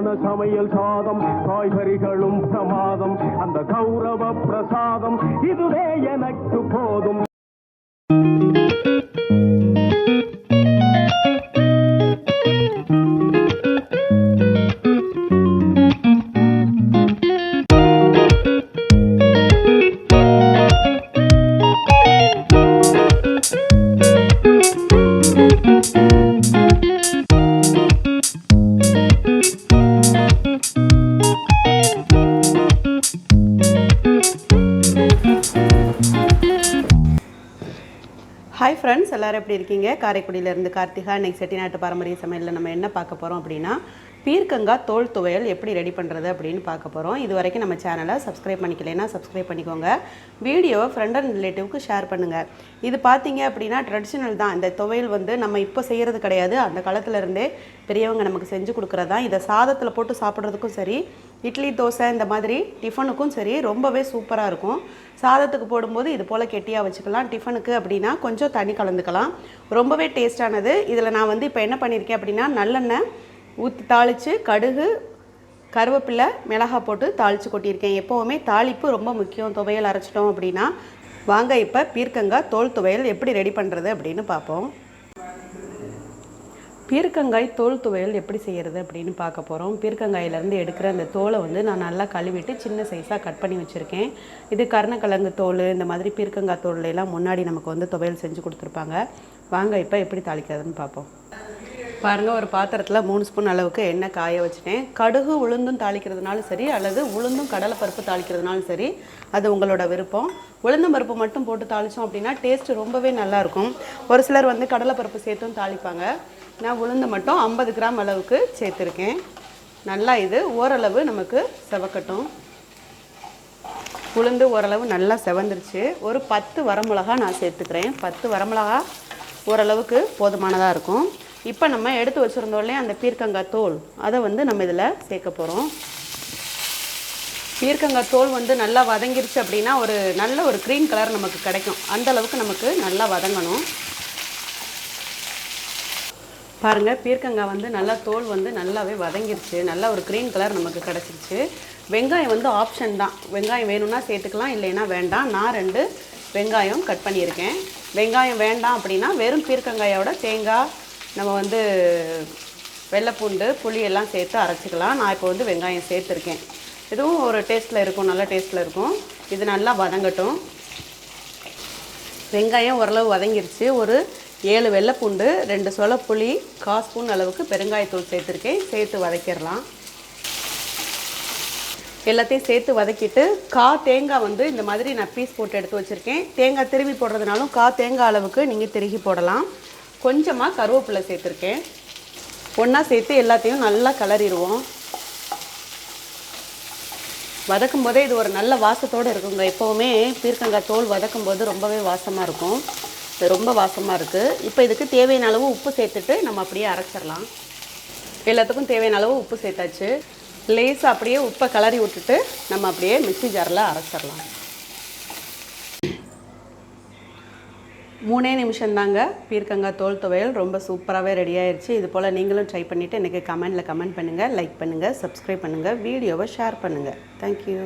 கல்யாண சமையல் சாதம் காய்கறிகளும் பிரமாதம் அந்த கௌரவ பிரசாதம் இதுவே எனக்கு போதும். ஹாய் ஃப்ரெண்ட்ஸ், எல்லோரும் எப்படி இருக்கீங்க? காரைக்குடியிலேருந்து கார்த்திகா. இன்றைக்கி செட்டிநாட்டு பாரம்பரிய சமையலில் நம்ம என்ன பார்க்க போகிறோம் அப்படின்னா, பீர்க்கங்காய் தோல் துவையல் எப்படி ரெடி பண்ணுறது அப்படின்னு பார்க்க போகிறோம். இது வரைக்கும் நம்ம சேனலை சப்ஸ்கிரைப் பண்ணிக்கலைன்னா சப்ஸ்கிரைப் பண்ணிக்கோங்க. வீடியோவை ஃப்ரெண்ட் அண்ட் ரிலேட்டிவ்க்கு ஷேர் பண்ணுங்கள். இது பார்த்தீங்க அப்படின்னா ட்ரெடிஷ்னல் தான். இந்த துவையல் வந்து நம்ம இப்போ செய்கிறது கிடையாது, அந்த காலத்துலேருந்தே பெரியவங்க நமக்கு செஞ்சு கொடுக்குறது தான். இதை சாதத்தில் போட்டு சாப்பிட்றதுக்கும் சரி, இட்லி தோசை இந்த மாதிரி டிஃபனுக்கும் சரி ரொம்பவே சூப்பராக இருக்கும். சாதத்துக்கு போடும்போது இது போல் கெட்டியாக வச்சுக்கலாம். டிஃபனுக்கு அப்படின்னா கொஞ்சம் தண்ணி கலந்துக்கலாம். ரொம்பவே டேஸ்டானது. இதில் நான் வந்து இப்போ என்ன பண்ணியிருக்கேன் அப்படின்னா, நல்லெண்ணெய் ஊற்றி தாளித்து கடுகு கருவேப்பிலை மிளகாய் போட்டு தாளித்து கொட்டியிருக்கேன். எப்போவுமே தாளிப்பு ரொம்ப முக்கியம் துவையல் அரைச்சிட்டோம் அப்படின்னா. வாங்க இப்போ பீர்க்கங்காய் தோல் துவையல் எப்படி ரெடி பண்ணுறது அப்படின்னு பார்ப்போம். பீர்க்கங்காய் தோல் துவையல் எப்படி செய்கிறது அப்படின்னு பார்க்க போகிறோம். பீர்க்கங்காயிலேருந்து எடுக்கிற அந்த தோலை வந்து நான் நல்லா கழுவிட்டு சின்ன சைஸாக கட் பண்ணி வச்சுருக்கேன். இது கருணக்கிழங்கு தோல், இந்த மாதிரி பீர்க்கங்காய் தோல்லாம் முன்னாடி நமக்கு வந்து துவையல் செஞ்சு கொடுத்துருப்பாங்க. வாங்க இப்போ எப்படி தாளிக்கிறதுன்னு பார்ப்போம். பாருங்கள், ஒரு பாத்திரத்தில் 3 ஸ்பூன் அளவுக்கு எண்ணெய் காய வச்சுட்டேன். கடுகு உளுந்தும் தாளிக்கிறதுனாலும் சரி, அல்லது உளுந்தும் கடலைப்பருப்பு தாளிக்கிறதுனாலும் சரி, அது உங்களோட விருப்பம். உளுந்தும் பருப்பு மட்டும் போட்டு தாளித்தோம் அப்படின்னா டேஸ்ட்டு ரொம்பவே நல்லாயிருக்கும். ஒரு சிலர் வந்து கடலைப்பருப்பு சேர்த்தும் தாளிப்பாங்க. நான் உளுந்து மட்டும் 50 கிராம் அளவுக்கு சேர்த்துருக்கேன். நல்லா இது ஓரளவு நமக்கு செவக்கட்டும். உளுந்து ஓரளவு நல்லா செவந்துருச்சு. ஒரு 10 வரமிளகா நான் சேர்த்துக்கிறேன். 10 வரமிளகா ஓரளவுக்கு போதுமானதாக இருக்கும். இப்போ நம்ம எடுத்து வச்சுருந்தோம் இல்லையா அந்த பீர்க்கங்காய் தோல், அதை வந்து நம்ம இதில் சேர்க்க போகிறோம். பீர்க்கங்காய் தோல் வந்து நல்லா வதங்கிருச்சு அப்படின்னா நல்ல ஒரு க்ரீன் கலர் நமக்கு கிடைக்கும். அந்த அளவுக்கு நமக்கு நல்லா வதங்கணும். பாருங்கள், பீர்க்கங்காய் வந்து நல்லா தோல் வந்து நல்லாவே வதங்கிருச்சு. நல்லா ஒரு க்ரீன் கலர் நமக்கு கிடச்சிருச்சு. வெங்காயம் வந்து ஆப்ஷன் தான். வெங்காயம் வேணும்னா சேர்த்துக்கலாம், இல்லைன்னா வேண்டாம். நான் 2 வெங்காயம் கட் பண்ணியிருக்கேன். வெங்காயம் வேண்டாம் அப்படின்னா வெறும் பீர்க்கங்காயோட தேங்காய், நம்ம வந்து வெள்ளைப்பூண்டு புளி எல்லாம் சேர்த்து அரைச்சிக்கலாம். நான் இப்போ வந்து வெங்காயம் சேர்த்துருக்கேன். இதுவும் ஒரு டேஸ்ட்டில் இருக்கும், நல்ல டேஸ்ட்டில் இருக்கும். இது நல்லா வதங்கட்டும். வெங்காயம் ஓரளவு வதங்கிருச்சு. ஒரு 7 வெள்ளைப்பூண்டு, 2 சொல புளி, 1/4 ஸ்பூன் அளவுக்கு பெருங்காயத்தூள் சேர்த்துருக்கேன். சேர்த்து வதக்கிடலாம். எல்லாத்தையும் சேர்த்து வதக்கிட்டு 1/4 தேங்காய் வந்து இந்த மாதிரி நான் பீஸ் போட்டு எடுத்து வச்சுருக்கேன். தேங்காய் திருவி போடுறதுனாலும் 1/4 தேங்காய் அளவுக்கு நீங்கள் திருகி போடலாம். கொஞ்சமாக கருவேப்பிலை சேர்த்துருக்கேன். ஒன்றா சேர்த்து எல்லாத்தையும் நல்லா கிளறிடுவோம். வதக்கும் போதே இது ஒரு நல்ல வாசத்தோடு இருக்குங்க. எப்போவுமே பீர்க்கங்காய் தோல் வதக்கும் போது ரொம்பவே வாசமாக இருக்கும். இது ரொம்ப வாசமாக இருக்குது. இப்போ இதுக்கு தேவையான அளவு உப்பு சேர்த்துட்டு நம்ம அப்படியே அரைச்சிடலாம். எல்லாத்துக்கும் தேவையான அளவு உப்பு சேர்த்தாச்சு. லேசாக அப்படியே உப்பை கிளறி விட்டுட்டு நம்ம அப்படியே மிக்ஸி ஜாரில் அரைச்சிடலாம். 3 நிமிஷம்தாங்க பீர்க்கங்காய் தோல் துவையல் ரொம்ப சூப்பராகவே ரெடி ஆயிடுச்சு. இது போல் நீங்களும் ட்ரை பண்ணிவிட்டு எனக்கு கமெண்ட் பண்ணுங்கள், லைக் பண்ணுங்கள், சப்ஸ்கிரைப் பண்ணுங்கள், வீடியோவை ஷேர் பண்ணுங்கள். தேங்க்யூ.